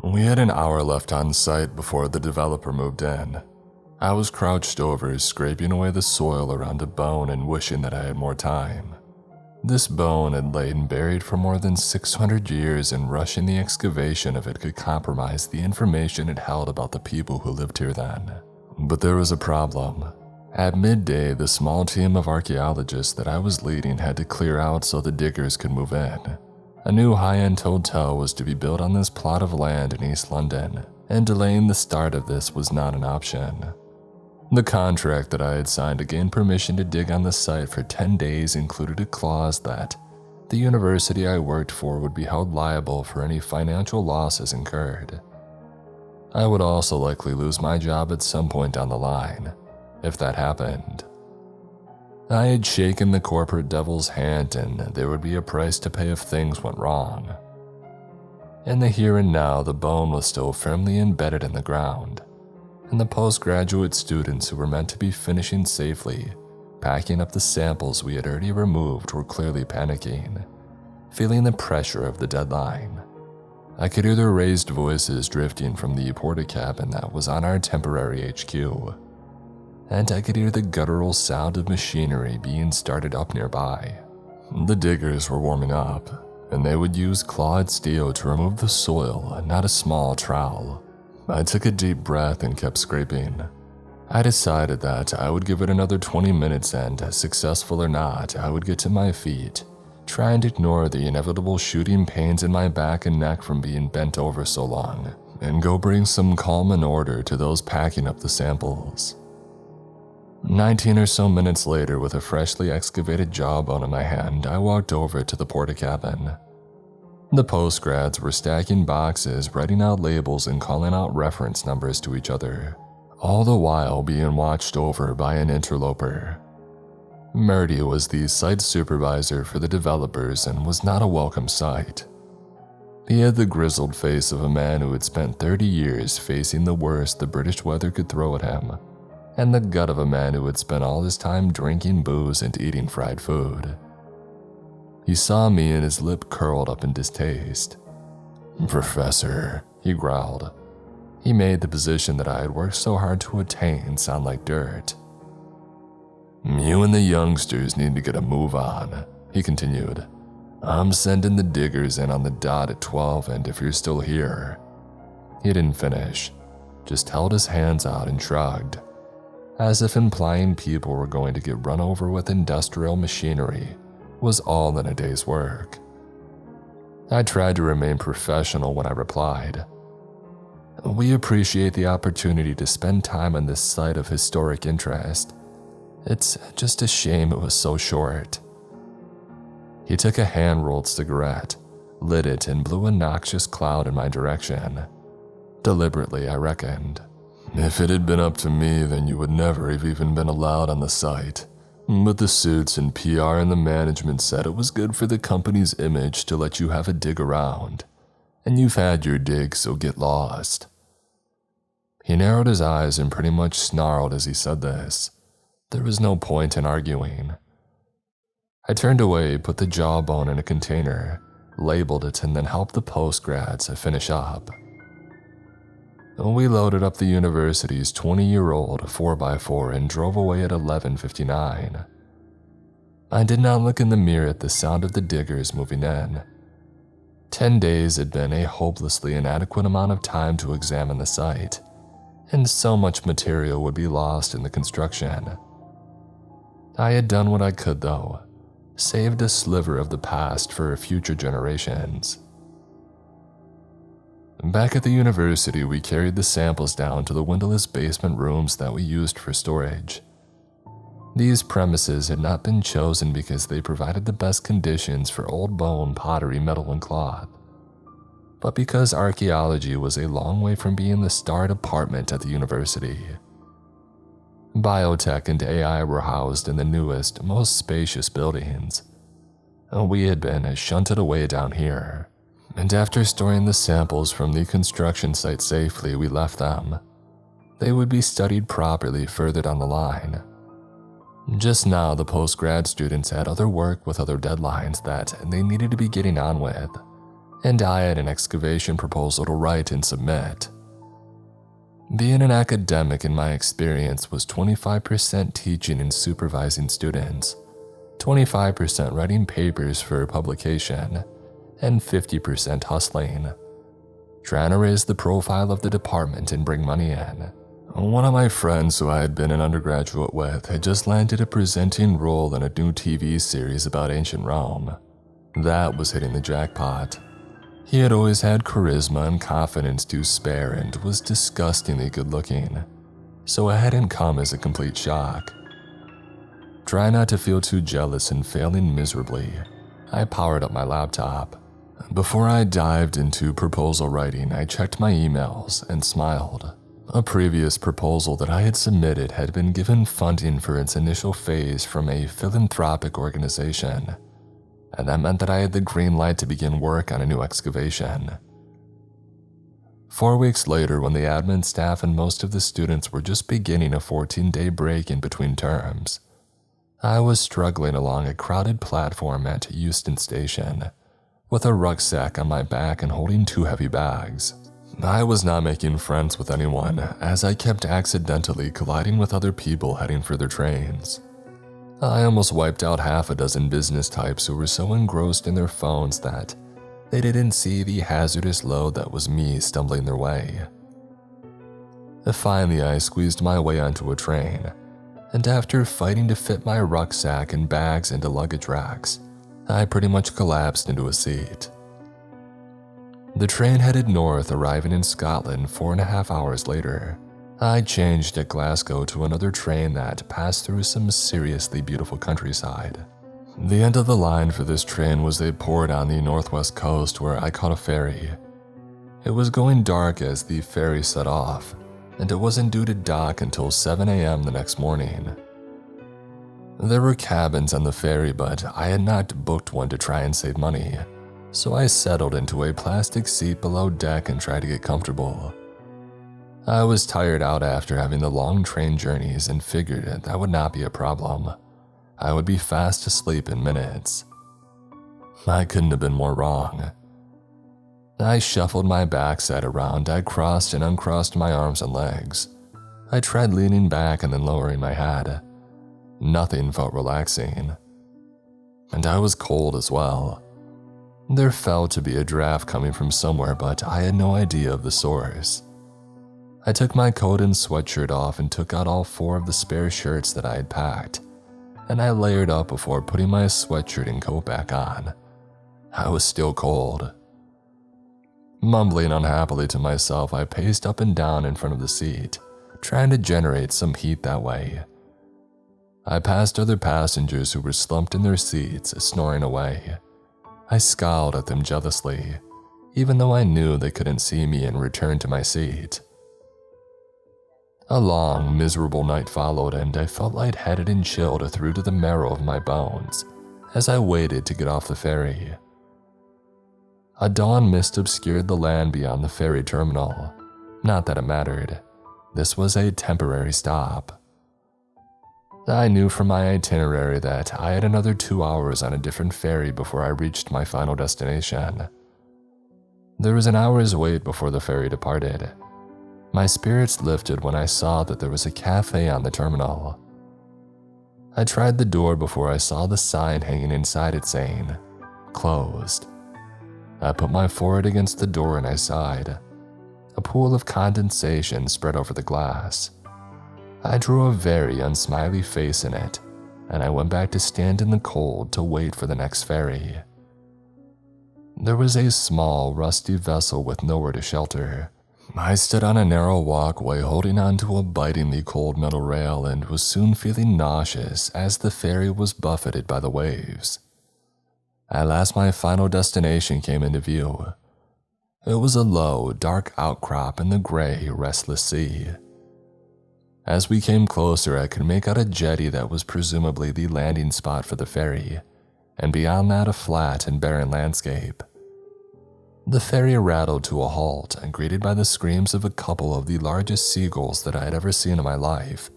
We had an hour left on site before the developer moved in. I was crouched over, scraping away the soil around a bone and wishing that I had more time. This bone had lain buried for more than 600 years, and rushing the excavation of it could compromise the information it held about the people who lived here then. But there was a problem. At midday, the small team of archaeologists that I was leading had to clear out so the diggers could move in. A new high-end hotel was to be built on this plot of land in East London, and delaying the start of this was not an option. The contract that I had signed to gain permission to dig on the site for 10 days included a clause that the university I worked for would be held liable for any financial losses incurred. I would also likely lose my job at some point down the line, if that happened. I had shaken the corporate devil's hand, and there would be a price to pay if things went wrong. In the here and now, the bone was still firmly embedded in the ground, and the postgraduate students who were meant to be finishing safely, packing up the samples we had already removed, were clearly panicking, feeling the pressure of the deadline. I could hear their raised voices drifting from the porta cabin that was on our temporary HQ, and I could hear the guttural sound of machinery being started up nearby. The diggers were warming up, and they would use clawed steel to remove the soil and not a small trowel. I took a deep breath and kept scraping. I decided that I would give it another 20 minutes, and successful or not, I would get to my feet, try and ignore the inevitable shooting pains in my back and neck from being bent over so long, and go bring some calm and order to those packing up the samples. 19 or so minutes later, with a freshly excavated jawbone in my hand, I walked over to the porta cabin. The postgrads were stacking boxes, writing out labels and calling out reference numbers to each other, all the while being watched over by an interloper. Murdy was the site supervisor for the developers and was not a welcome sight. He had the grizzled face of a man who had spent 30 years facing the worst the British weather could throw at him, and the gut of a man who had spent all his time drinking booze and eating fried food. He saw me and his lip curled up in distaste. "Professor," he growled. He made the position that I had worked so hard to attain sound like dirt. "You and the youngsters need to get a move on," he continued. "I'm sending the diggers in on the dot at 12, and if you're still here..." He didn't finish, just held his hands out and shrugged, as if implying people were going to get run over with industrial machinery was all in a day's work. I tried to remain professional when I replied, "We appreciate the opportunity to spend time on this site of historic interest. It's just a shame it was so short." He took a hand-rolled cigarette, lit it, and blew a noxious cloud in my direction. Deliberately, I reckoned. "If it had been up to me, then you would never have even been allowed on the site. But the suits and PR and the management said it was good for the company's image to let you have a dig around. And you've had your dig, so get lost." He narrowed his eyes and pretty much snarled as he said this. There was no point in arguing. I turned away, put the jawbone in a container, labeled it, and then helped the postgrads finish up. We loaded up the university's 20-year-old 4x4 and drove away at 11:59. I did not look in the mirror at the sound of the diggers moving in. 10 days had been a hopelessly inadequate amount of time to examine the site, and so much material would be lost in the construction. I had done what I could, though, saved a sliver of the past for future generations. Back at the university, we carried the samples down to the windowless basement rooms that we used for storage. These premises had not been chosen because they provided the best conditions for old bone, pottery, metal, and cloth, but because archaeology was a long way from being the star department at the university. Biotech and AI were housed in the newest, most spacious buildings. We had been shunted away down here, and after storing the samples from the construction site safely, we left them. They would be studied properly further down the line. Just now, the post-grad students had other work with other deadlines that they needed to be getting on with, and I had an excavation proposal to write and submit. Being an academic in my experience was 25% teaching and supervising students, 25% writing papers for publication, and 50% hustling, trying to raise the profile of the department and bring money in. One of my friends who I had been an undergraduate with had just landed a presenting role in a new TV series about ancient Rome. That was hitting the jackpot. He had always had charisma and confidence to spare and was disgustingly good looking, so it hadn't come as a complete shock. Trying not to feel too jealous and failing miserably, I powered up my laptop. Before I dived into proposal writing, I checked my emails and smiled. A previous proposal that I had submitted had been given funding for its initial phase from a philanthropic organization, and that meant that I had the green light to begin work on a new excavation. 4 weeks later, when the admin staff and most of the students were just beginning a 14-day break in between terms, I was struggling along a crowded platform at Euston Station, with a rucksack on my back and holding 2 heavy bags. I was not making friends with anyone, as I kept accidentally colliding with other people heading for their trains. I almost wiped out half a dozen business types who were so engrossed in their phones that they didn't see the hazardous load that was me stumbling their way. Finally, I squeezed my way onto a train, and after fighting to fit my rucksack and bags into luggage racks, I pretty much collapsed into a seat. The train headed north, arriving in Scotland 4.5 hours later. I changed at Glasgow to another train that passed through some seriously beautiful countryside. The end of the line for this train was a port on the northwest coast where I caught a ferry. It was going dark as the ferry set off, and it wasn't due to dock until 7 a.m. the next morning. There were cabins on the ferry, but I had not booked one to try and save money, so I settled into a plastic seat below deck and tried to get comfortable. I was tired out after having the long train journeys and figured that would not be a problem. I would be fast asleep in minutes. I couldn't have been more wrong. I shuffled my backside around, I crossed and uncrossed my arms and legs. I tried leaning back and then lowering my head. Nothing felt relaxing. And I was cold as well. There felt to be a draft coming from somewhere, but I had no idea of the source. I took my coat and sweatshirt off and took out all 4 of the spare shirts that I had packed, and I layered up before putting my sweatshirt and coat back on. I was still cold. Mumbling unhappily to myself, I paced up and down in front of the seat, trying to generate some heat that way. I passed other passengers who were slumped in their seats, snoring away. I scowled at them jealously, even though I knew they couldn't see me, and returned to my seat. A long, miserable night followed, and I felt lightheaded and chilled through to the marrow of my bones as I waited to get off the ferry. A dawn mist obscured the land beyond the ferry terminal. Not that it mattered. This was a temporary stop. I knew from my itinerary that I had another 2 hours on a different ferry before I reached my final destination. There was an hour's wait before the ferry departed. My spirits lifted when I saw that there was a cafe on the terminal. I tried the door before I saw the sign hanging inside it saying, "Closed." I put my forehead against the door and I sighed. A pool of condensation spread over the glass. I drew a very unsmiley face in it, and I went back to stand in the cold to wait for the next ferry. There was a small, rusty vessel with nowhere to shelter. I stood on a narrow walkway holding onto a bitingly cold metal rail and was soon feeling nauseous as the ferry was buffeted by the waves. At last my final destination came into view. It was a low, dark outcrop in the gray, restless sea. As we came closer, I could make out a jetty that was presumably the landing spot for the ferry, and beyond that a flat and barren landscape. The ferry rattled to a halt, and greeted by the screams of a couple of the largest seagulls that I had ever seen in my life,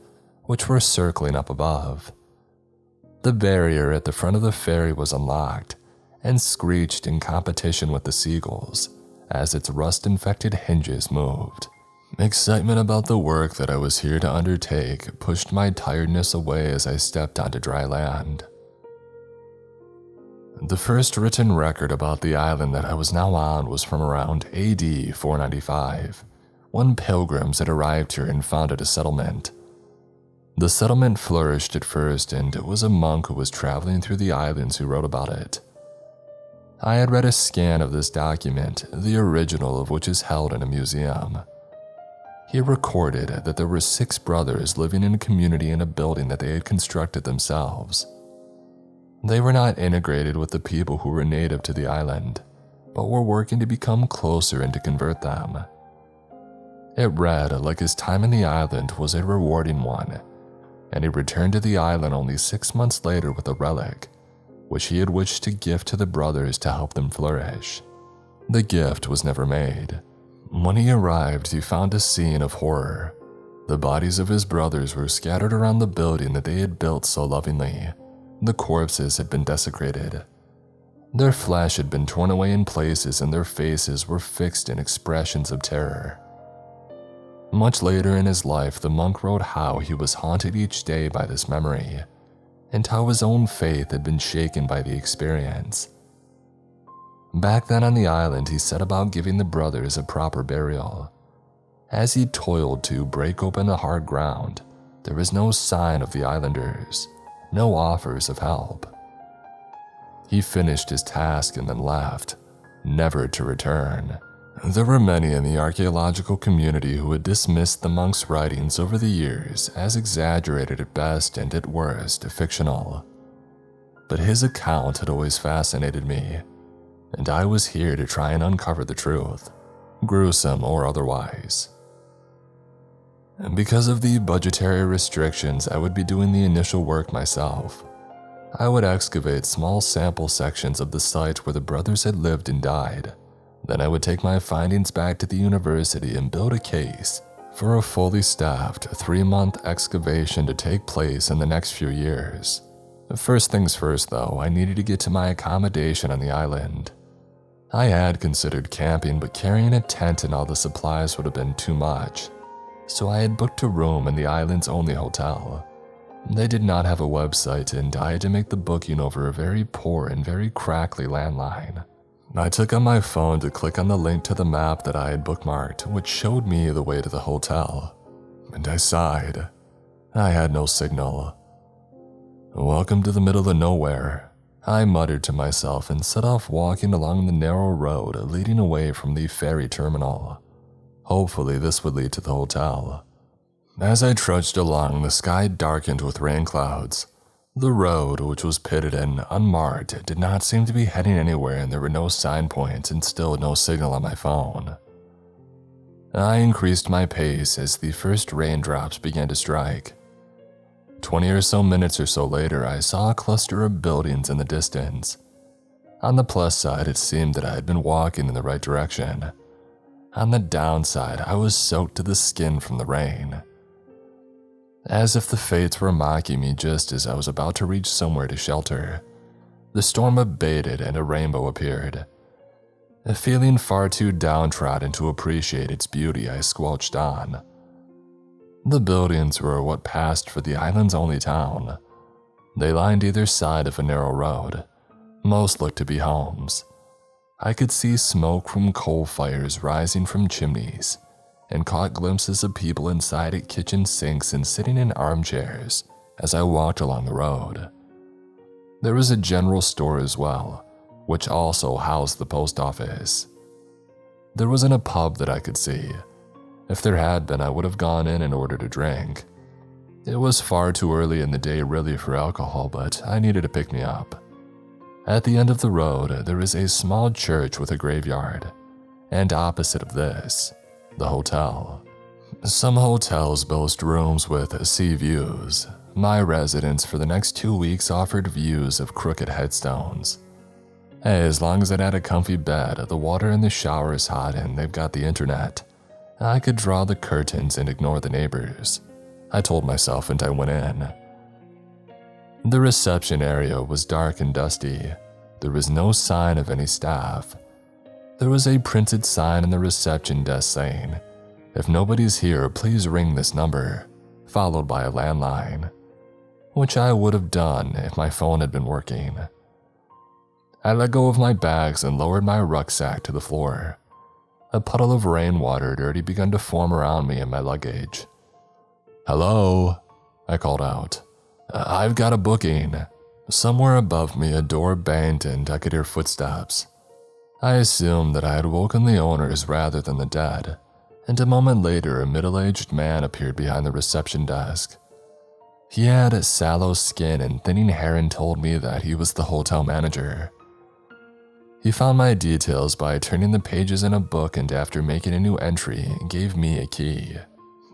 which were circling up above. The barrier at the front of the ferry was unlocked, and screeched in competition with the seagulls as its rust-infected hinges moved. Excitement about the work that I was here to undertake pushed my tiredness away as I stepped onto dry land. The first written record about the island that I was now on was from around AD 495, when pilgrims had arrived here and founded a settlement. The settlement flourished at first, and it was a monk who was traveling through the islands who wrote about it. I had read a scan of this document, the original of which is held in a museum. He recorded that there were 6 brothers living in a community in a building that they had constructed themselves. They were not integrated with the people who were native to the island, but were working to become closer and to convert them. It read like his time in the island was a rewarding one, and he returned to the island only 6 months later with a relic, which he had wished to gift to the brothers to help them flourish. The gift was never made. When he arrived, he found a scene of horror. The bodies of his brothers were scattered around the building that they had built so lovingly. The corpses had been desecrated. Their flesh had been torn away in places, and their faces were fixed in expressions of terror. Much later in his life, the monk wrote how he was haunted each day by this memory, and how his own faith had been shaken by the experience. Back then on the island, he set about giving the brothers a proper burial. As he toiled to break open the hard ground, there was no sign of the islanders, no offers of help. He finished his task and then left, never to return. There were many in the archaeological community who had dismissed the monk's writings over the years as exaggerated at best and at worst fictional. But his account had always fascinated me, and I was here to try and uncover the truth, gruesome or otherwise. And because of the budgetary restrictions, I would be doing the initial work myself. I would excavate small sample sections of the site where the brothers had lived and died. Then I would take my findings back to the university and build a case for a fully staffed 3-month excavation to take place in the next few years. First things first though, I needed to get to my accommodation on the island. I had considered camping, but carrying a tent and all the supplies would have been too much, so I had booked a room in the island's only hotel. They did not have a website, and I had to make the booking over a very poor and very crackly landline. I took out my phone to click on the link to the map that I had bookmarked, which showed me the way to the hotel, and I sighed. I had no signal. Welcome to the middle of nowhere, I muttered to myself and set off walking along the narrow road leading away from the ferry terminal. Hopefully this would lead to the hotel. As I trudged along, the sky darkened with rain clouds. The road, which was pitted and unmarked, did not seem to be heading anywhere, and there were no sign points and still no signal on my phone. I increased my pace as the first raindrops began to strike. 20 or so minutes or so later, I saw a cluster of buildings in the distance. On the plus side, it seemed that I had been walking in the right direction. On the downside, I was soaked to the skin from the rain. As if the fates were mocking me just as I was about to reach somewhere to shelter, the storm abated and a rainbow appeared. Feeling far too downtrodden to appreciate its beauty, I squelched on. The buildings were what passed for the island's only town. They lined either side of a narrow road. Most looked to be homes. I could see smoke from coal fires rising from chimneys, and caught glimpses of people inside at kitchen sinks and sitting in armchairs as I walked along the road. There was a general store as well, which also housed the post office. There wasn't a pub that I could see. If there had been, I would have gone in and ordered a drink. It was far too early in the day really for alcohol, but I needed a pick-me-up. At the end of the road, there is a small church with a graveyard, and opposite of this, the hotel. Some hotels boast rooms with sea views. My residence for the next 2 weeks offered views of crooked headstones. Hey, as long as it had a comfy bed, the water in the shower is hot, and they've got the internet, I could draw the curtains and ignore the neighbors, I told myself, and I went in. The reception area was dark and dusty. there was no sign of any staff. There was a printed sign on the reception desk saying, "If nobody's here, please ring this number," followed by a landline, which I would have done if my phone had been working. I let go of my bags and lowered my rucksack to the floor. A puddle of rainwater had already begun to form around me and my luggage. "Hello," I called out. "I've got a booking." Somewhere above me, a door banged and I could hear footsteps. I assumed that I had woken the owners rather than the dead, and a moment later a middle-aged man appeared behind the reception desk. He had sallow skin and thinning hair and told me that he was the hotel manager. He found my details by turning the pages in a book and after making a new entry, gave me a key.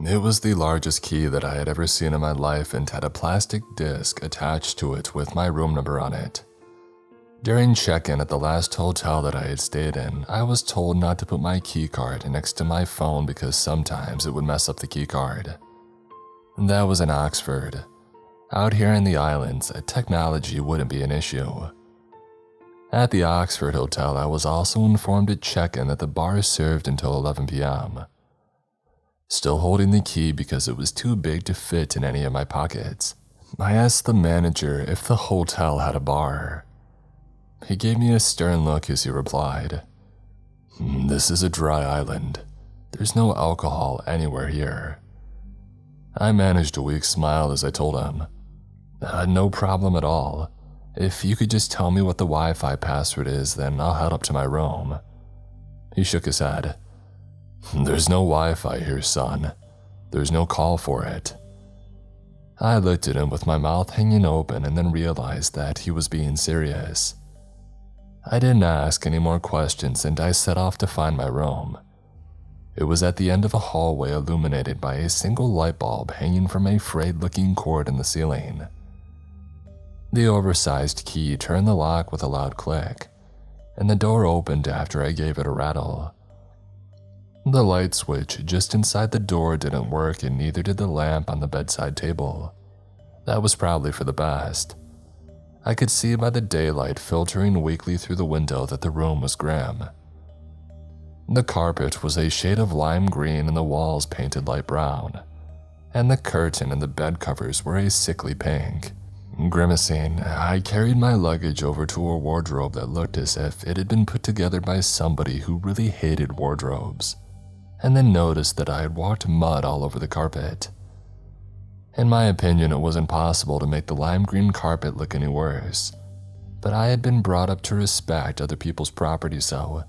It was the largest key that I had ever seen in my life and had a plastic disc attached to it with my room number on it. During check-in at the last hotel that I had stayed in, I was told not to put my key card next to my phone because sometimes it would mess up the key card. That was in Oxford. Out here in the islands, technology wouldn't be an issue. At the Oxford Hotel, I was also informed at check-in that the bar served until 11 p.m. Still holding the key because it was too big to fit in any of my pockets, I asked the manager if the hotel had a bar. He gave me a stern look as he replied, "This is a dry island. There's no alcohol anywhere here." I managed a weak smile as I told him, "No problem at all. If you could just tell me what the Wi-Fi password is, then I'll head up to my room." He shook his head. "There's no Wi-Fi here, son. There's no call for it." I looked at him with my mouth hanging open and then realized that he was being serious. I didn't ask any more questions and I set off to find my room. It was at the end of a hallway illuminated by a single light bulb hanging from a frayed-looking cord in the ceiling. The oversized key turned the lock with a loud click, and the door opened after I gave it a rattle. The light switch just inside the door didn't work and neither did the lamp on the bedside table. That was probably for the best. I could see by the daylight filtering weakly through the window that the room was grim. The carpet was a shade of lime green and the walls painted light brown, and the curtain and the bed covers were a sickly pink. Grimacing, I carried my luggage over to a wardrobe that looked as if it had been put together by somebody who really hated wardrobes, and then noticed that I had walked mud all over the carpet. In my opinion, it wasn't possible to make the lime green carpet look any worse, but I had been brought up to respect other people's property, so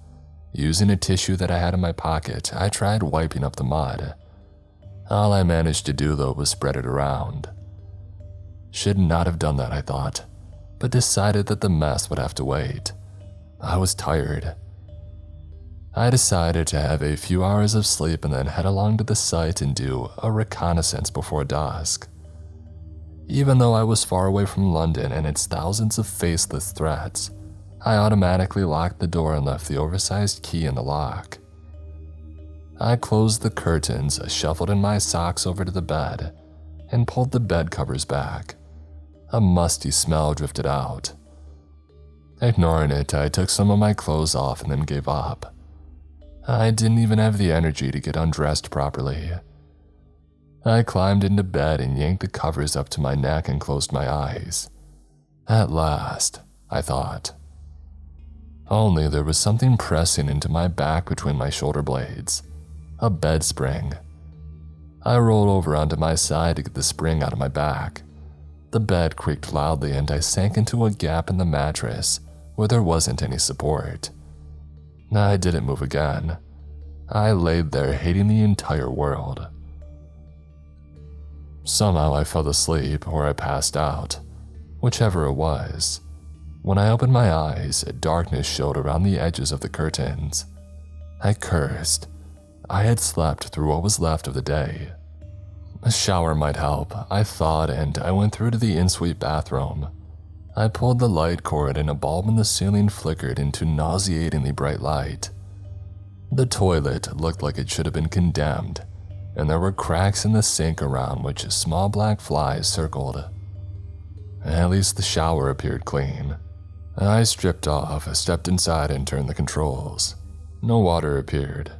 using a tissue that I had in my pocket, I tried wiping up the mud. All I managed to do, though, was spread it around. Should not have done that, I thought, but decided that the mess would have to wait. I was tired. I decided to have a few hours of sleep and then head along to the site and do a reconnaissance before dusk. Even though I was far away from London and its thousands of faceless threats, I automatically locked the door and left the oversized key in the lock. I closed the curtains, shuffled in my socks over to the bed, and pulled the bed covers back. A musty smell drifted out. Ignoring it, I took some of my clothes off and then gave up. I didn't even have the energy to get undressed properly. I climbed into bed and yanked the covers up to my neck and closed my eyes. At last, I thought. Only there was something pressing into my back between my shoulder blades. A bed spring. I rolled over onto my side to get the spring out of my back. The bed creaked loudly and I sank into a gap in the mattress where there wasn't any support. I didn't move again. I laid there hating the entire world. Somehow I fell asleep or I passed out, whichever it was. When I opened my eyes, darkness showed around the edges of the curtains. I cursed. I had slept through what was left of the day. A shower might help, I thought, and I went through to the in-suite bathroom. I pulled the light cord and a bulb in the ceiling flickered into nauseatingly bright light. The toilet looked like it should have been condemned, and there were cracks in the sink around which small black flies circled. At least the shower appeared clean. I stripped off, stepped inside, and turned the controls. No water appeared.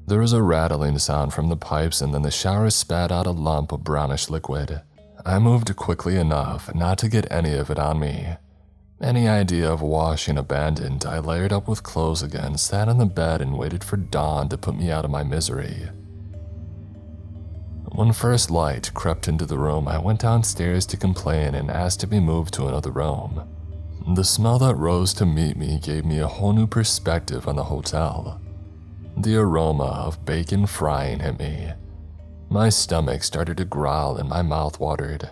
There was a rattling sound from the pipes, and then the shower spat out a lump of brownish liquid. I moved quickly enough not to get any of it on me. Any idea of washing abandoned, I layered up with clothes again, sat on the bed, and waited for dawn to put me out of my misery. When first light crept into the room, I went downstairs to complain and asked to be moved to another room. The smell that rose to meet me gave me a whole new perspective on the hotel. The aroma of bacon frying hit me. My stomach started to growl and my mouth watered.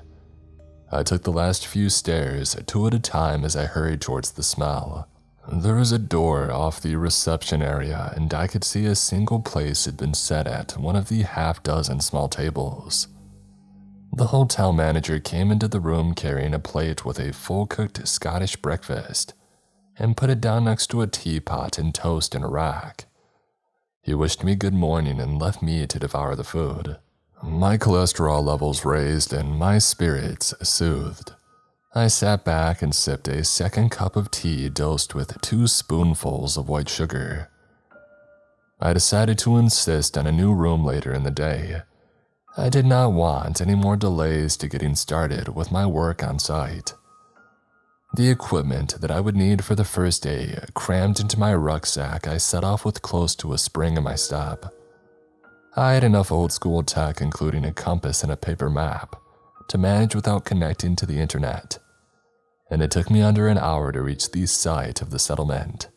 I took the last few stairs, 2 at a time, as I hurried towards the smell. There was a door off the reception area, and I could see a single place had been set at one of the half-dozen small tables. The hotel manager came into the room carrying a plate with a full-cooked Scottish breakfast and put it down next to a teapot and toast in a rack. He wished me good morning and left me to devour the food. My cholesterol levels raised and my spirits soothed. I sat back and sipped a second cup of tea dosed with 2 spoonfuls of white sugar. I decided to insist on a new room later in the day. I did not want any more delays to getting started with my work on site. The equipment that I would need for the first day crammed into my rucksack, I set off with close to a spring in my step. I had enough old-school tech, including a compass and a paper map, to manage without connecting to the internet, and it took me under an hour to reach the site of the settlement.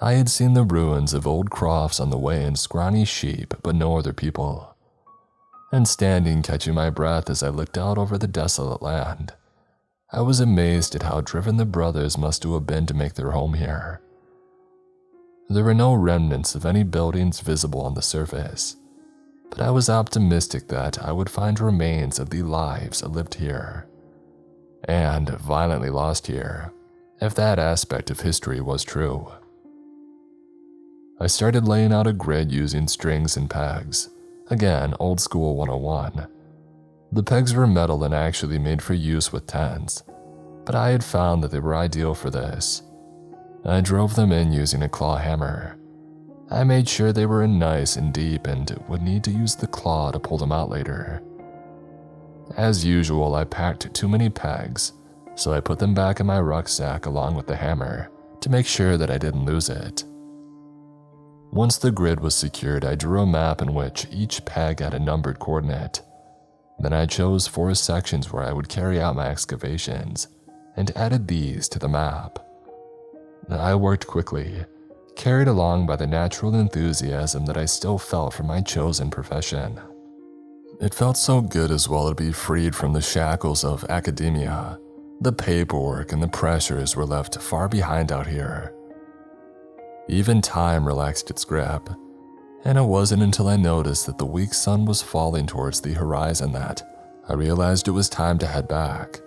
I had seen the ruins of old crofts on the way and scrawny sheep, but no other people. And standing catching my breath as I looked out over the desolate land, I was amazed at how driven the brothers must have been to make their home here. There were no remnants of any buildings visible on the surface, but I was optimistic that I would find remains of the lives lived here, and violently lost here, if that aspect of history was true. I started laying out a grid using strings and pegs. Again, old school 101. The pegs were metal and actually made for use with tents, but I had found that they were ideal for this. I drove them in using a claw hammer. I made sure they were in nice and deep and would need to use the claw to pull them out later. As usual, I packed too many pegs, so I put them back in my rucksack along with the hammer to make sure that I didn't lose it. Once the grid was secured, I drew a map in which each peg had a numbered coordinate. Then I chose 4 sections where I would carry out my excavations and added these to the map. I worked quickly, carried along by the natural enthusiasm that I still felt for my chosen profession. It felt so good as well to be freed from the shackles of academia. The paperwork and the pressures were left far behind out here. Even time relaxed its grip, and it wasn't until I noticed that the weak sun was falling towards the horizon that I realized it was time to head back.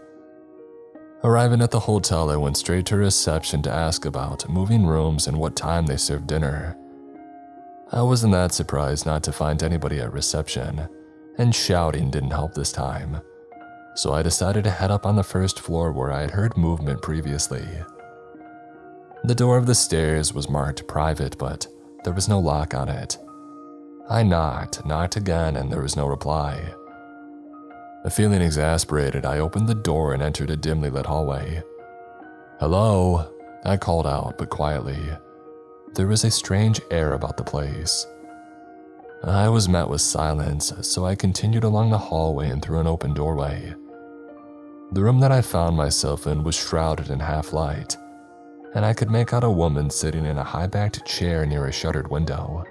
Arriving at the hotel, I went straight to reception to ask about moving rooms and what time they served dinner. I wasn't that surprised not to find anybody at reception, and shouting didn't help this time, so I decided to head up on the first floor where I had heard movement previously. The door of the stairs was marked private, but there was no lock on it. I knocked again, and there was no reply. Feeling exasperated, I opened the door and entered a dimly lit hallway. "Hello," I called out, but quietly. There was a strange air about the place. I was met with silence, so I continued along the hallway and through an open doorway. The room that I found myself in was shrouded in half light, and I could make out a woman sitting in a high-backed chair near a shuttered window.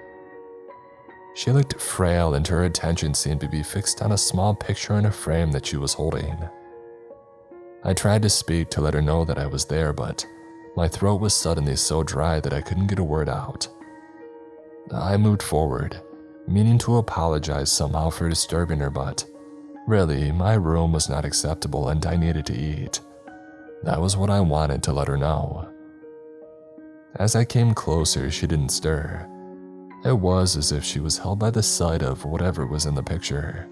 She looked frail, and her attention seemed to be fixed on a small picture in a frame that she was holding. I tried to speak to let her know that I was there, but my throat was suddenly so dry that I couldn't get a word out. I moved forward, meaning to apologize somehow for disturbing her, but really, my room was not acceptable and I needed to eat. That was what I wanted to let her know. As I came closer, she didn't stir. It was as if she was held by the sight of whatever was in the picture.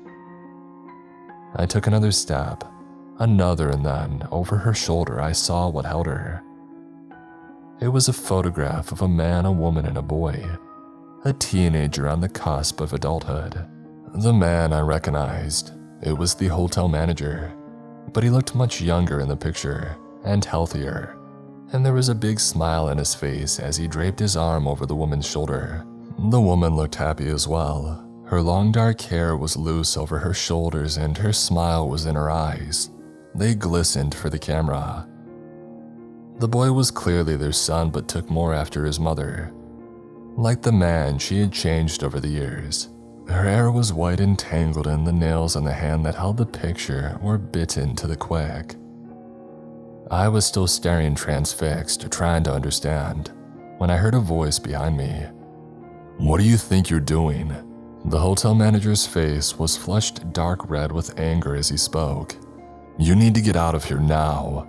I took another step, Another, and then, over her shoulder, I saw what held her. It was a photograph of a man, a woman, and a boy, a teenager on the cusp of adulthood. The man I recognized. It was the hotel manager, but he looked much younger in the picture and healthier, and there was a big smile on his face as he draped his arm over the woman's shoulder. The woman looked happy as well. Her long dark hair was loose over her shoulders and her smile was in her eyes. They glistened for the camera. The boy was clearly their son but took more after his mother. Like the man, she had changed over the years. Her hair was white and tangled, and the nails on the hand that held the picture were bitten to the quick. I was still staring transfixed, trying to understand, when I heard a voice behind me. "What do you think you're doing?" The hotel manager's face was flushed dark red with anger as he spoke. "You need to get out of here now."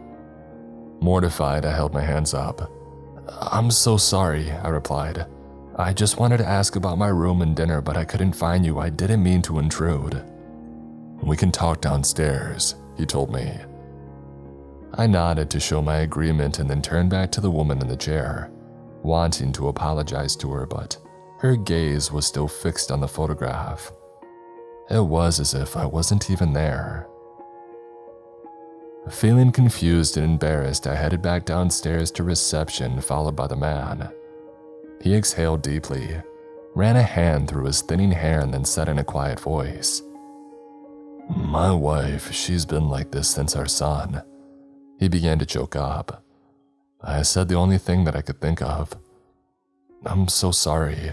Mortified, I held my hands up. "I'm so sorry," I replied. "I just wanted to ask about my room and dinner, but I couldn't find you. I didn't mean to intrude." "We can talk downstairs," he told me. I nodded to show my agreement and then turned back to the woman in the chair, wanting to apologize to her, but her gaze was still fixed on the photograph. It was as if I wasn't even there. Feeling confused and embarrassed, I headed back downstairs to reception, followed by the man. He exhaled deeply, ran a hand through his thinning hair, and then said in a quiet voice, "My wife, she's been like this since our son." He began to choke up. I said the only thing that I could think of. "I'm so sorry."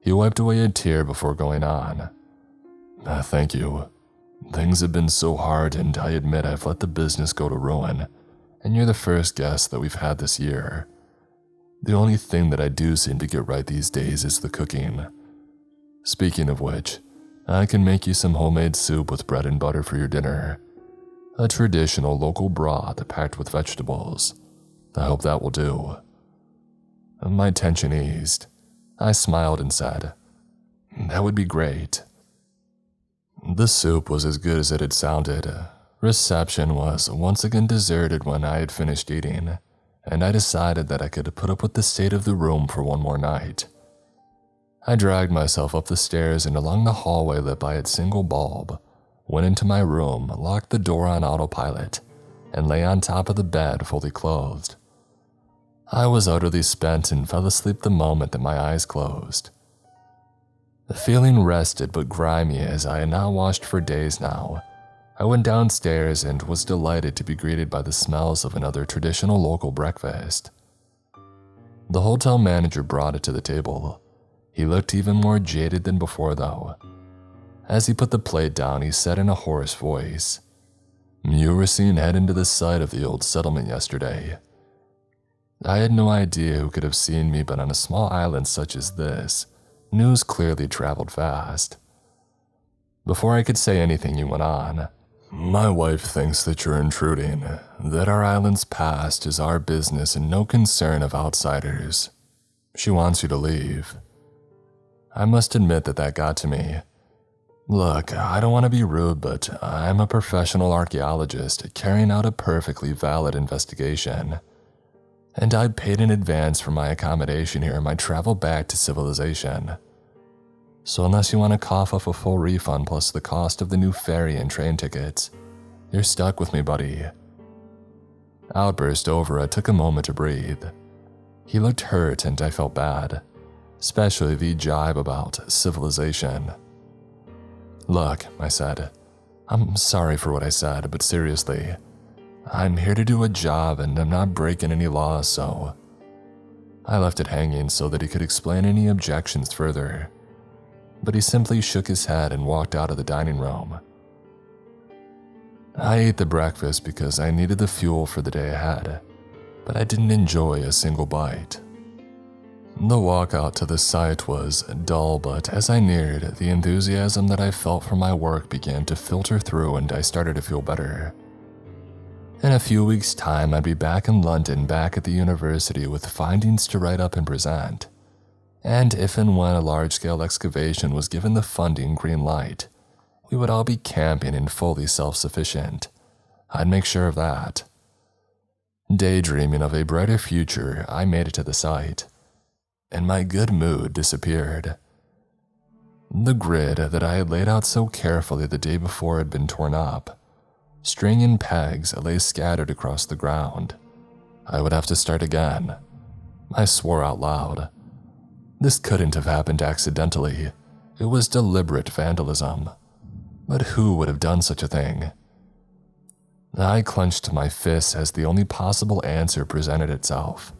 He wiped away a tear before going on. Thank you. Things have been so hard, and I admit I've let the business go to ruin, and you're the first guest that we've had this year. The only thing that I do seem to get right these days is the cooking. Speaking of which, I can make you some homemade soup with bread and butter for your dinner. A traditional local broth packed with vegetables. I hope that will do." My tension eased. I smiled and said, "That would be great." The soup was as good as it had sounded. Reception was once again deserted when I had finished eating, and I decided that I could put up with the state of the room for one more night. I dragged myself up the stairs and along the hallway lit by its single bulb, went into my room, locked the door on autopilot, and lay on top of the bed fully clothed. I was utterly spent and fell asleep the moment that my eyes closed. Feeling rested but grimy as I had not washed for days now, I went downstairs and was delighted to be greeted by the smells of another traditional local breakfast. The hotel manager brought it to the table. He looked even more jaded than before though. As he put the plate down, he said in a hoarse voice, "You were seen heading to the site of the old settlement yesterday." I had no idea who could have seen me, but on a small island such as this, news clearly traveled fast. Before I could say anything, he went on, "My wife thinks that you're intruding, that our island's past is our business and no concern of outsiders. She wants you to leave." I must admit that got to me. Look, I don't want to be rude, but I'm a professional archaeologist carrying out a perfectly valid investigation. And I paid in advance for my accommodation here and my travel back to civilization. So unless you want to cough up a full refund plus the cost of the new ferry and train tickets, you're stuck with me, buddy. Outburst over, I took a moment to breathe. He looked hurt and I felt bad, especially the jibe about civilization. "Look," I said, "I'm sorry for what I said, but seriously, I'm here to do a job and I'm not breaking any laws, so..." I left it hanging so that he could explain any objections further, but he simply shook his head and walked out of the dining room. I ate the breakfast because I needed the fuel for the day ahead, but I didn't enjoy a single bite. The walk out to the site was dull, but as I neared, the enthusiasm that I felt for my work began to filter through and I started to feel better. In a few weeks' time, I'd be back in London, back at the university with findings to write up and present. And if and when a large-scale excavation was given the funding green light, We would all be camping and fully self-sufficient. I'd make sure of that. Daydreaming of a brighter future, I made it to the site, and my good mood disappeared. The grid that I had laid out so carefully the day before had been torn up. String and pegs lay scattered across the ground. I would have to start again. I swore out loud. This couldn't have happened accidentally. It was deliberate vandalism. But who would have done such a thing? I clenched my fists as the only possible answer presented itself.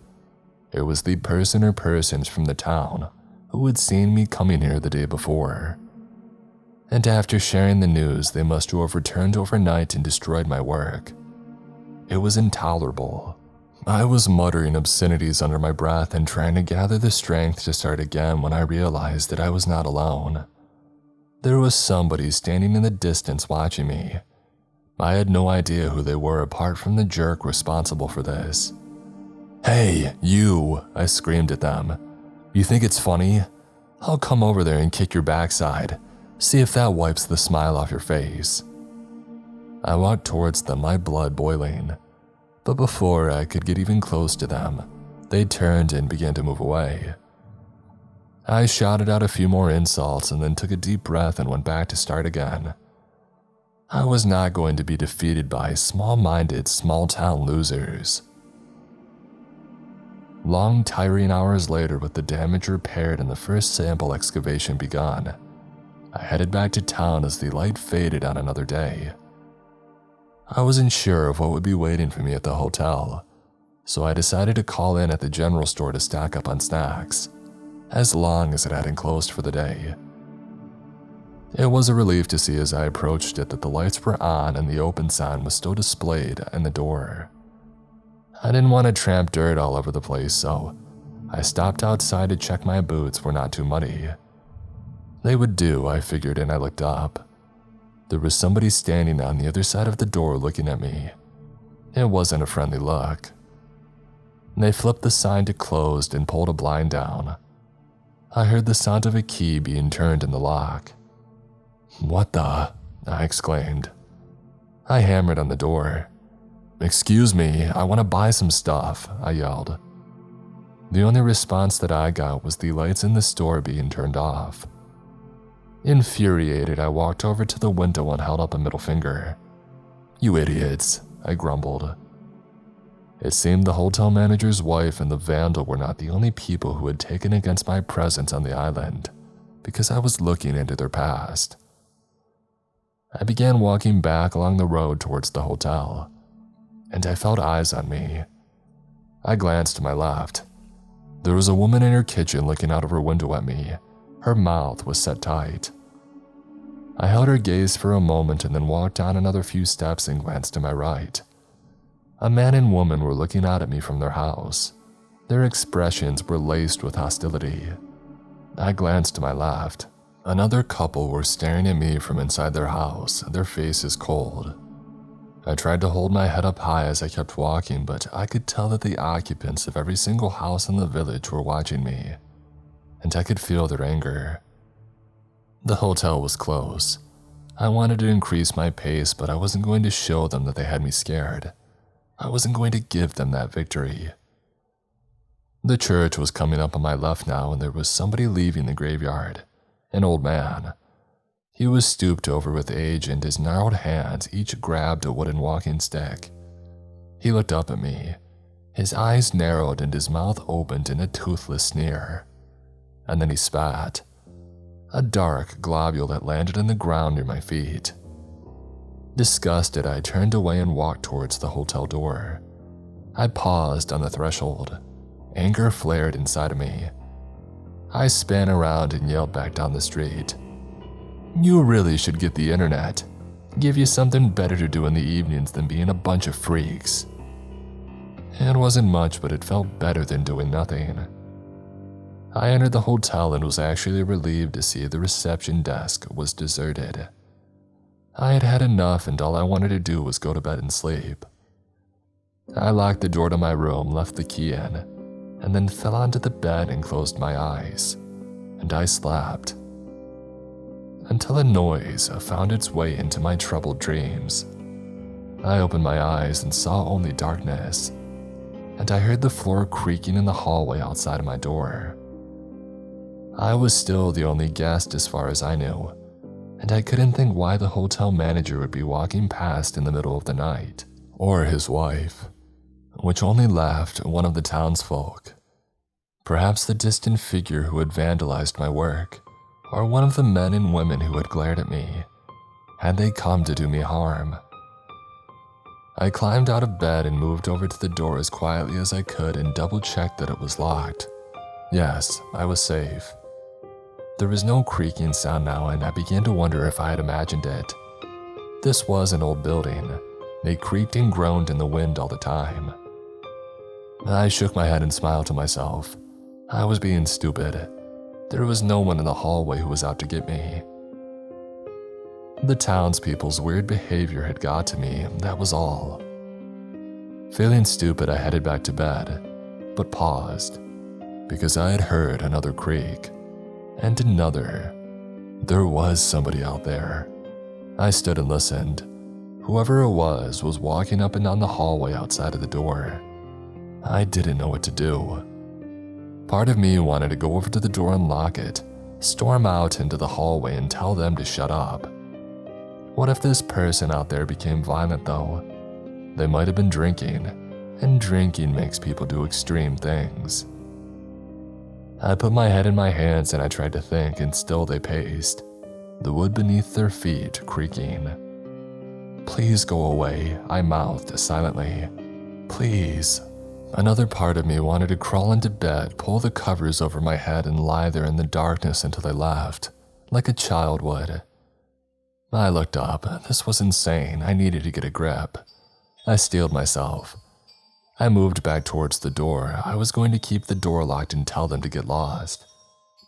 It was the person or persons from the town who had seen me coming here the day before. And after sharing the news, they must have returned overnight and destroyed my work. It was intolerable. I was muttering obscenities under my breath and trying to gather the strength to start again when I realized that I was not alone. There was somebody standing in the distance watching me. I had no idea who they were apart from the jerk responsible for this. "Hey, you!" I screamed at them. "You think it's funny? I'll come over there and kick your backside. See if that wipes the smile off your face." I walked towards them, my blood boiling. But before I could get even close to them, they turned and began to move away. I shouted out a few more insults and then took a deep breath and went back to start again. I was not going to be defeated by small-minded, small-town losers. Long, tiring hours later, with the damage repaired and the first sample excavation begun, I headed back to town as the light faded on another day. I wasn't sure of what would be waiting for me at the hotel, so I decided to call in at the general store to stock up on snacks, as long as it hadn't closed for the day. It was a relief to see as I approached it that the lights were on and the open sign was still displayed in the door. I didn't want to tramp dirt all over the place, so I stopped outside to check my boots were not too muddy. They would do, I figured, and I looked up. There was somebody standing on the other side of the door looking at me. It wasn't a friendly look. They flipped the sign to closed and pulled a blind down. I heard the sound of a key being turned in the lock. "What the?" I exclaimed. I hammered on the door. "Excuse me, I want to buy some stuff," I yelled. The only response that I got was the lights in the store being turned off. Infuriated, I walked over to the window and held up a middle finger. "You idiots," I grumbled. It seemed the hotel manager's wife and the vandal were not the only people who had taken against my presence on the island, because I was looking into their past. I began walking back along the road towards the hotel, and I felt eyes on me. I glanced to my left. There was a woman in her kitchen looking out of her window at me. Her mouth was set tight. I held her gaze for a moment and then walked down another few steps and glanced to my right. A man and woman were looking out at me from their house. Their expressions were laced with hostility. I glanced to my left. Another couple were staring at me from inside their house, their faces cold. I tried to hold my head up high as I kept walking, but I could tell that the occupants of every single house in the village were watching me, and I could feel their anger. The hotel was close. I wanted to increase my pace, but I wasn't going to show them that they had me scared. I wasn't going to give them that victory. The church was coming up on my left now, and there was somebody leaving the graveyard. An old man. He was stooped over with age, and his gnarled hands each grabbed a wooden walking stick. He looked up at me. His eyes narrowed and his mouth opened in a toothless sneer. And then he spat. A dark globule that landed in the ground near my feet. Disgusted, I turned away and walked towards the hotel door. I paused on the threshold. Anger flared inside of me. I span around and yelled back down the street. "You really should get the internet. Give you something better to do in the evenings than being a bunch of freaks." It wasn't much, but it felt better than doing nothing. I entered the hotel and was actually relieved to see the reception desk was deserted. I had had enough and all I wanted to do was go to bed and sleep. I locked the door to my room, left the key in, and then fell onto the bed and closed my eyes, and I slept. until a noise found its way into my troubled dreams. I opened my eyes and saw only darkness, and I heard the floor creaking in the hallway outside of my door. I was still the only guest as far as I knew, and I couldn't think why the hotel manager would be walking past in the middle of the night, or his wife, which only left one of the townsfolk. Perhaps the distant figure who had vandalized my work, or one of the men and women who had glared at me. Had they come to do me harm? I climbed out of bed and moved over to the door as quietly as I could and double-checked that it was locked. Yes, I was safe. There was no creaking sound now, and I began to wonder if I had imagined it. This was an old building. They creaked and groaned in the wind all the time. I shook my head and smiled to myself. I was being stupid. There was no one in the hallway who was out to get me. The townspeople's weird behavior had got to me, that was all. Feeling stupid, I headed back to bed, but paused, because I had heard another creak, and another. There was somebody out there. I stood and listened. Whoever it was walking up and down the hallway outside of the door. I didn't know what to do. Part of me wanted to go over to the door and lock it, storm out into the hallway and tell them to shut up. What if this person out there became violent though? They might have been drinking, and drinking makes people do extreme things. I put my head in my hands and I tried to think, and still they paced, the wood beneath their feet creaking. "Please go away," I mouthed silently. "Please." Another part of me wanted to crawl into bed, pull the covers over my head, and lie there in the darkness until they left, like a child would. I looked up. This was insane. I needed to get a grip. I steeled myself. I moved back towards the door. I was going to keep the door locked and tell them to get lost.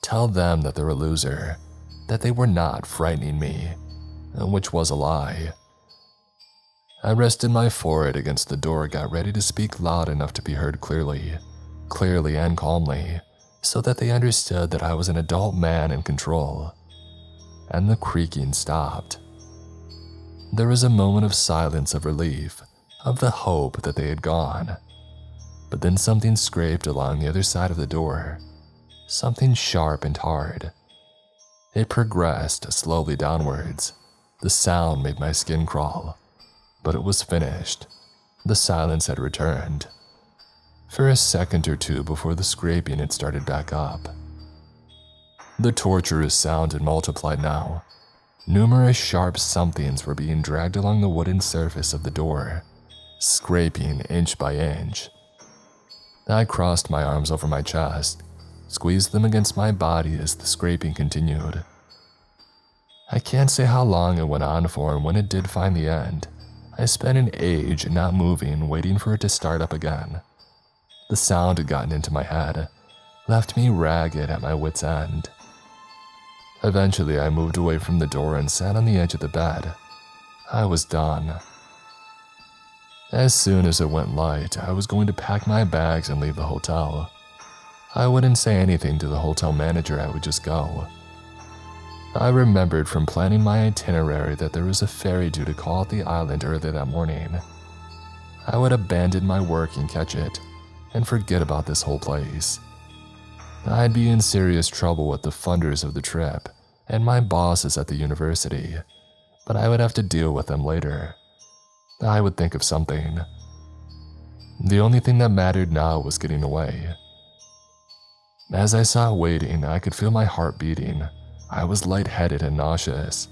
Tell them that they're a loser, that they were not frightening me, which was a lie. I rested my forehead against the door, got ready to speak loud enough to be heard clearly and calmly, so that they understood that I was an adult man in control. And the creaking stopped. There was a moment of silence, of relief, of the hope that they had gone. But then something scraped along the other side of the door, something sharp and hard. It progressed slowly downwards. The sound made my skin crawl. But it was finished. The silence had returned. For a second or two before the scraping had started back up. The torturous sound had multiplied now. Numerous sharp somethings were being dragged along the wooden surface of the door, scraping inch by inch. I crossed my arms over my chest, squeezed them against my body as the scraping continued. I can't say how long it went on for, and when it did find the end, I spent an age not moving, waiting for it to start up again. The sound had gotten into my head, left me ragged at my wit's end. Eventually, I moved away from the door and sat on the edge of the bed. I was done. As soon as it went light, I was going to pack my bags and leave the hotel. I wouldn't say anything to the hotel manager, I would just go. I remembered from planning my itinerary that there was a ferry due to call at the island early that morning. I would abandon my work and catch it, and forget about this whole place. I'd be in serious trouble with the funders of the trip and my bosses at the university, but I would have to deal with them later. I would think of something. The only thing that mattered now was getting away. As I sat waiting, I could feel my heart beating. I was lightheaded and nauseous.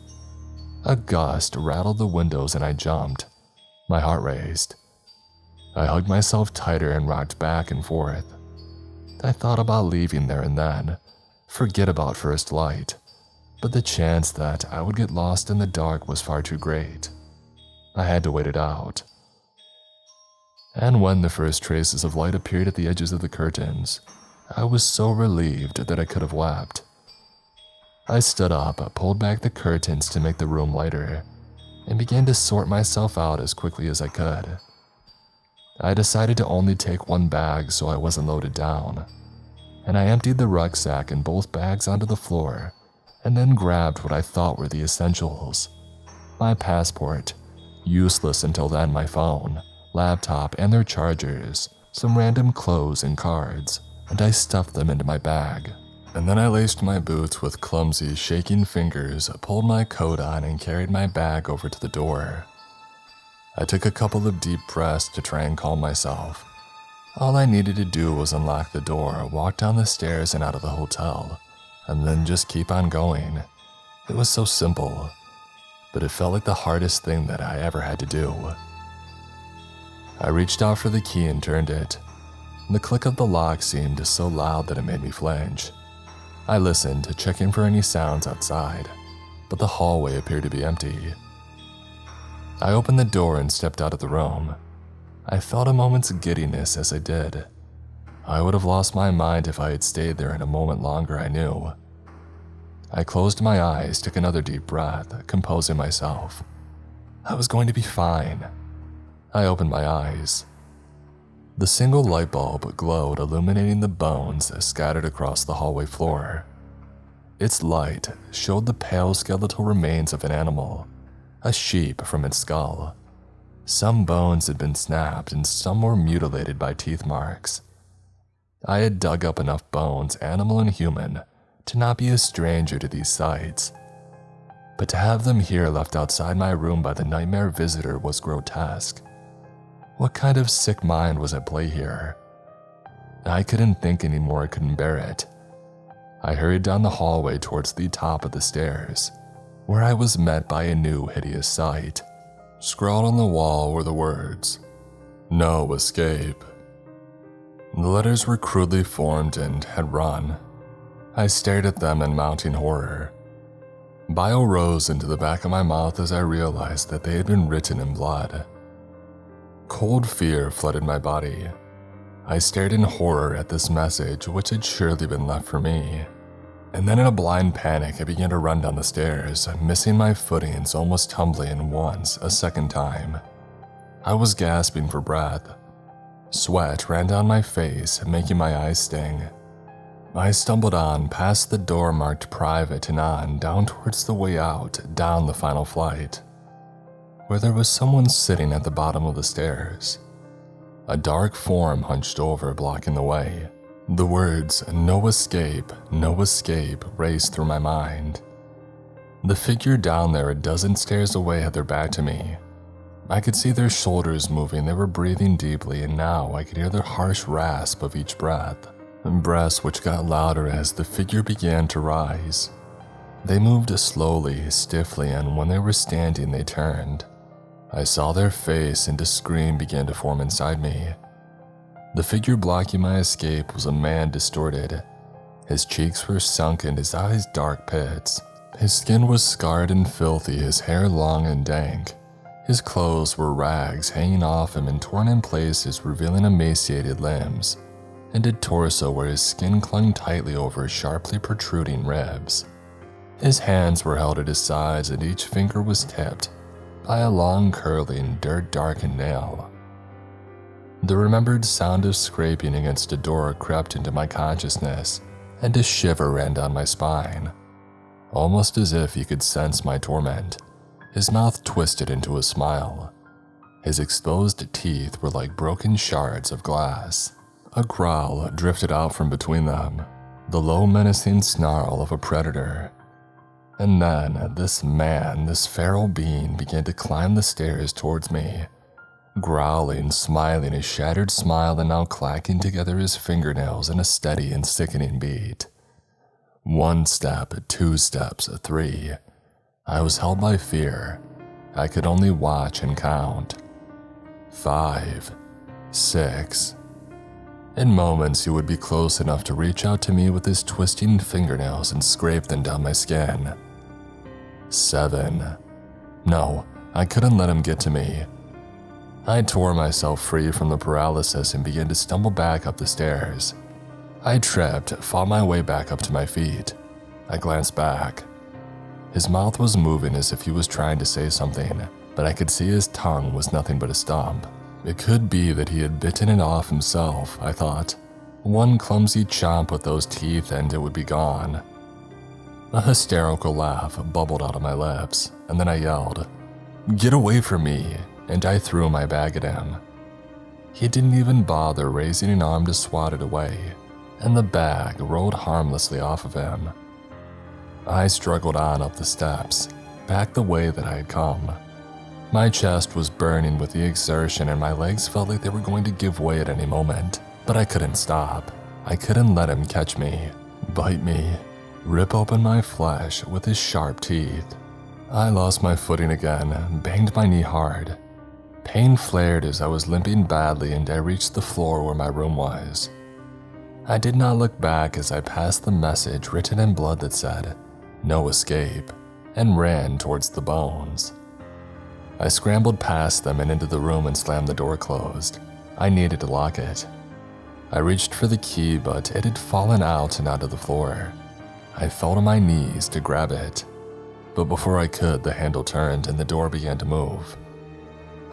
A gust rattled the windows and I jumped. My heart raced. I hugged myself tighter and rocked back and forth. I thought about leaving there and then, forget about first light, but the chance that I would get lost in the dark was far too great. I had to wait it out. And when the first traces of light appeared at the edges of the curtains, I was so relieved that I could have wept. I stood up, pulled back the curtains to make the room lighter, and began to sort myself out as quickly as I could. I decided to only take one bag so I wasn't loaded down, and I emptied the rucksack and both bags onto the floor, and then grabbed what I thought were the essentials. My passport, useless until then, my phone, laptop and their chargers, some random clothes and cards, and I stuffed them into my bag. And then I laced my boots with clumsy, shaking fingers, pulled my coat on, and carried my bag over to the door. I took a couple of deep breaths to try and calm myself. All I needed to do was unlock the door, walk down the stairs and out of the hotel, and then just keep on going. It was so simple, but it felt like the hardest thing that I ever had to do. I reached out for the key and turned it. The click of the lock seemed so loud that it made me flinch. I listened, checking for any sounds outside, but the hallway appeared to be empty. I opened the door and stepped out of the room. I felt a moment's giddiness as I did. I would have lost my mind if I had stayed there in a moment longer, I knew. I closed my eyes, took another deep breath, composing myself. I was going to be fine. I opened my eyes. The single light bulb glowed, illuminating the bones scattered across the hallway floor. Its light showed the pale skeletal remains of an animal, a sheep from its skull. Some bones had been snapped and some were mutilated by teeth marks. I had dug up enough bones, animal and human, to not be a stranger to these sights. But to have them here left outside my room by the nightmare visitor was grotesque. What kind of sick mind was at play here? I couldn't think anymore, I couldn't bear it. I hurried down the hallway towards the top of the stairs, where I was met by a new hideous sight. Scrawled on the wall were the words, "No escape." The letters were crudely formed and had run. I stared at them in mounting horror. Bile rose into the back of my mouth as I realized that they had been written in blood. Cold fear flooded my body. I stared in horror at this message, which had surely been left for me. And then in a blind panic, I began to run down the stairs, missing my footings, almost tumbling once, a second time. I was gasping for breath. Sweat ran down my face, making my eyes sting. I stumbled on, past the door marked private and on, down towards the way out, down the final flight, where there was someone sitting at the bottom of the stairs. A dark form hunched over, blocking the way. The words, no escape," raced through my mind. The figure down there a dozen stairs away had their back to me. I could see their shoulders moving, they were breathing deeply, and now I could hear their harsh rasp of each breath, breaths which got louder as the figure began to rise. They moved slowly, stiffly, and when they were standing, they turned. I saw their face, and a scream began to form inside me. The figure blocking my escape was a man distorted. His cheeks were sunken, his eyes dark pits. His skin was scarred and filthy, his hair long and dank. His clothes were rags hanging off him and torn in places, revealing emaciated limbs, and a torso where his skin clung tightly over sharply protruding ribs. His hands were held at his sides, and each finger was tipped by a long, curling, dirt-darkened nail. The remembered sound of scraping against a door crept into my consciousness, and a shiver ran down my spine. Almost as if he could sense my torment, his mouth twisted into a smile. His exposed teeth were like broken shards of glass. A growl drifted out from between them, the low menacing snarl of a predator. And then this man, this feral being, began to climb the stairs towards me, growling, smiling a shattered smile and now clacking together his fingernails in a steady and sickening beat. 1 step, 2 steps, 3. I was held by fear. I could only watch and count. 5, 6. In moments, he would be close enough to reach out to me with his twisting fingernails and scrape them down my skin. 7. No, I couldn't let him get to me. I tore myself free from the paralysis and began to stumble back up the stairs. I tripped, fought my way back up to my feet. I glanced back. His mouth was moving as if he was trying to say something, but I could see his tongue was nothing but a stump. It could be that he had bitten it off himself, I thought. One clumsy chomp with those teeth and it would be gone. A hysterical laugh bubbled out of my lips, and then I yelled, "Get away from me!" and I threw my bag at him. He didn't even bother raising an arm to swat it away, and the bag rolled harmlessly off of him. I struggled on up the steps, back the way that I had come. My chest was burning with the exertion and my legs felt like they were going to give way at any moment, but I couldn't stop. I couldn't let him catch me, bite me, rip open my flesh with his sharp teeth. I lost my footing again, banged my knee hard. Pain flared as I was limping badly and I reached the floor where my room was. I did not look back as I passed the message written in blood that said, "No escape," and ran towards the bones. I scrambled past them and into the room and slammed the door closed. I needed to lock it. I reached for the key, but it had fallen out and onto the floor. I fell to my knees to grab it, but before I could, the handle turned and the door began to move.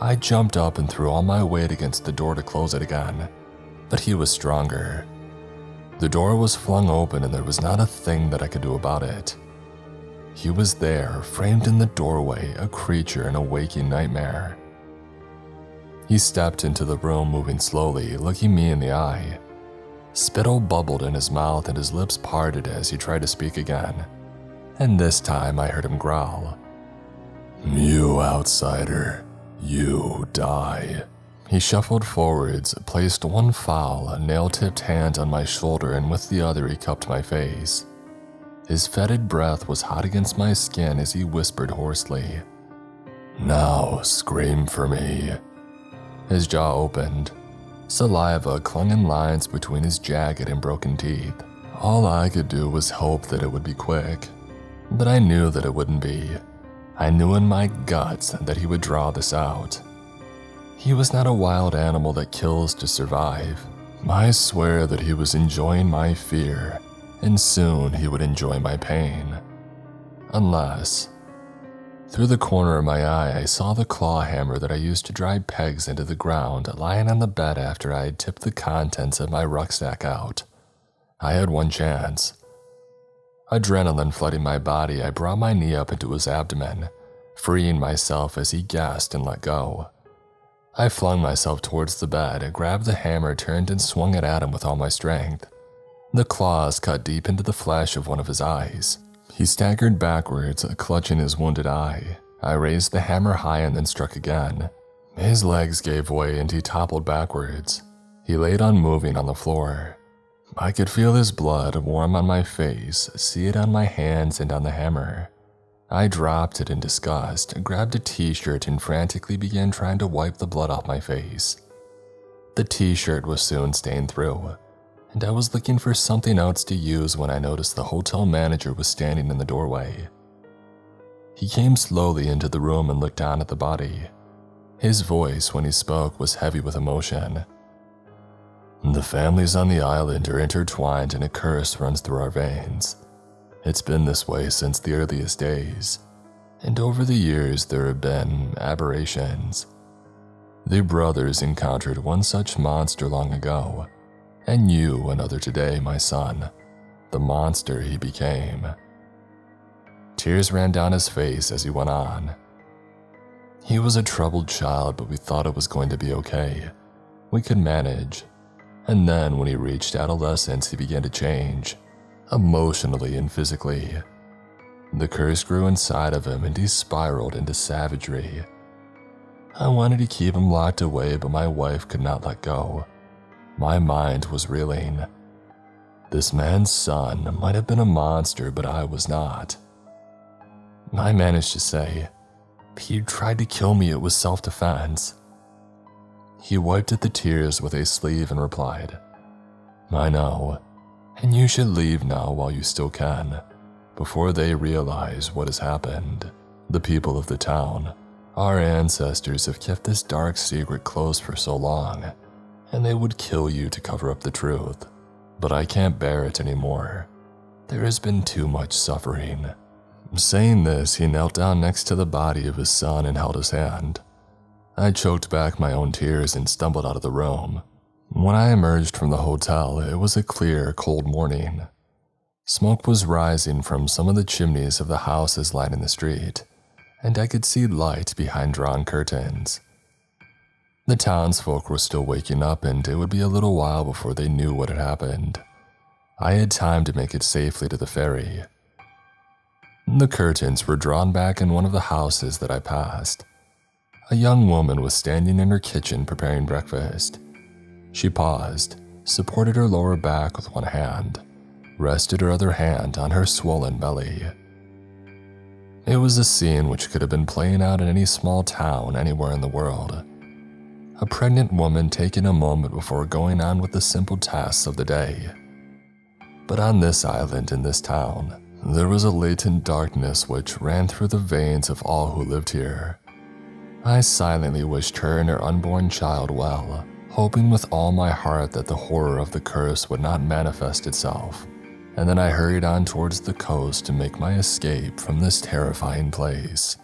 I jumped up and threw all my weight against the door to close it again, but he was stronger. The door was flung open and there was not a thing that I could do about it. He was there, framed in the doorway, a creature in a waking nightmare. He stepped into the room, moving slowly, looking me in the eye. Spittle bubbled in his mouth and his lips parted as he tried to speak again. And this time I heard him growl, "You outsider, you die." He shuffled forwards, placed one foul, nail-tipped hand on my shoulder, and with the other he cupped my face. His fetid breath was hot against my skin as he whispered hoarsely, "Now scream for me." His jaw opened. Saliva clung in lines between his jagged and broken teeth. All I could do was hope that it would be quick, but I knew that it wouldn't be. I knew in my guts that he would draw this out. He was not a wild animal that kills to survive. I swear that he was enjoying my fear, and soon he would enjoy my pain. Unless... Through the corner of my eye, I saw the claw hammer that I used to drive pegs into the ground lying on the bed after I had tipped the contents of my rucksack out. I had one chance. Adrenaline flooding my body, I brought my knee up into his abdomen, freeing myself as he gasped and let go. I flung myself towards the bed, grabbed the hammer, turned and swung it at him with all my strength. The claws cut deep into the flesh of one of his eyes. He staggered backwards, clutching his wounded eye. I raised the hammer high and then struck again. His legs gave way and he toppled backwards. He laid unmoving on the floor. I could feel his blood warm on my face, see it on my hands and on the hammer. I dropped it in disgust, grabbed a t-shirt and frantically began trying to wipe the blood off my face. The t-shirt was soon stained through, and I was looking for something else to use when I noticed the hotel manager was standing in the doorway. He came slowly into the room and looked down at the body. His voice when he spoke was heavy with emotion. "The families on the island are intertwined and a curse runs through our veins. It's been this way since the earliest days, and over the years there have been aberrations. The brothers encountered one such monster long ago, and you another today, my son, the monster he became." Tears ran down his face as he went on. "He was a troubled child, but we thought it was going to be okay. We could manage. And then when he reached adolescence, he began to change, emotionally and physically. The curse grew inside of him and he spiraled into savagery. I wanted to keep him locked away, but my wife could not let go. My mind was reeling. This man's son might have been a monster, but I was not. I managed to say, 'He tried to kill me, it was self-defense.' He wiped at the tears with a sleeve and replied, 'I know, and you should leave now while you still can, before they realize what has happened. The people of the town, our ancestors have kept this dark secret close for so long, and they would kill you to cover up the truth. But I can't bear it anymore. There has been too much suffering.' Saying this, he knelt down next to the body of his son and held his hand. I choked back my own tears and stumbled out of the room. When I emerged from the hotel, it was a clear, cold morning. Smoke was rising from some of the chimneys of the houses lining the street, and I could see light behind drawn curtains. The townsfolk were still waking up, and it would be a little while before they knew what had happened. I had time to make it safely to the ferry. The curtains were drawn back in one of the houses that I passed. A young woman was standing in her kitchen preparing breakfast. She paused, supported her lower back with one hand, rested her other hand on her swollen belly. It was a scene which could have been playing out in any small town anywhere in the world. A pregnant woman taking a moment before going on with the simple tasks of the day. But on this island in this town, there was a latent darkness which ran through the veins of all who lived here. I silently wished her and her unborn child well, hoping with all my heart that the horror of the curse would not manifest itself, and then I hurried on towards the coast to make my escape from this terrifying place.